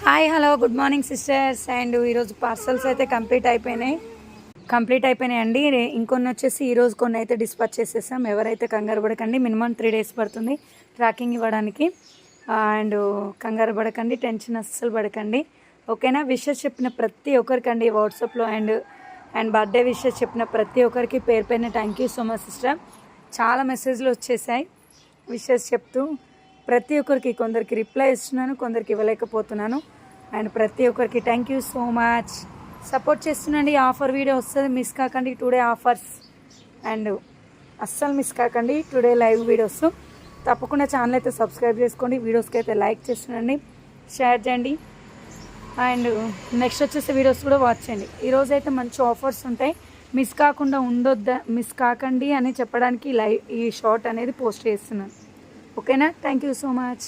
Hi hello good morning sisters. And ఈరోజు parcels అయితే complete అయిపోయినాయండి. ఇంకొన్ని వచ్చేసి ఈరోజు కొన్ని అయితే డిస్పాచ్ చేసేసాం. ఎవరైతే కంగారు పడకండి, మినిమం 3 days పడుతుంది ట్రాకింగ్ ఇవ్వడానికి. అండ్ కంగారు పడకండి, టెన్షన్ అస్సలు పడకండి, ఓకేనా. విషెస్ చెప్పిన ప్రతి ఒక్కరికండి వాట్సాప్లో అండ్ బర్త్డే విషెస్ చెప్పిన ప్రతి ఒక్కరికి పేరు పైన thank you so much sister. చాలా మెసేజ్లు వచ్చేసాయి విషెస్ చెప్తూ. ప్రతి ఒక్కరికి కొందరికి రిప్లై ఇస్తున్నాను, కొందరికి ఇవ్వలేకపోతున్నాను. అండ్ ప్రతి ఒక్కరికి thank you so much. Support చేస్తుండండి. ఆఫర్ వీడియో వస్తుంది, మిస్ కాకండి. టుడే ఆఫర్స్ అండ్ అస్సలు మిస్ కాకండి. టుడే లైవ్ వీడియోస్ తప్పకుండా ఛానల్ అయితే సబ్స్క్రైబ్ చేసుకోండి. వీడియోస్కి అయితే లైక్ చేస్తుండండి, షేర్ చేయండి. అండ్ నెక్స్ట్ వచ్చేసి వీడియోస్ కూడా వాచ్ చేయండి. ఈరోజు అయితే మంచి ఆఫర్స్ ఉంటాయి, మిస్ కాకండి అని చెప్పడానికి ఈ షార్ట్ అనేది పోస్ట్ చేస్తున్నాను, ఓకేనా. Thank you so much.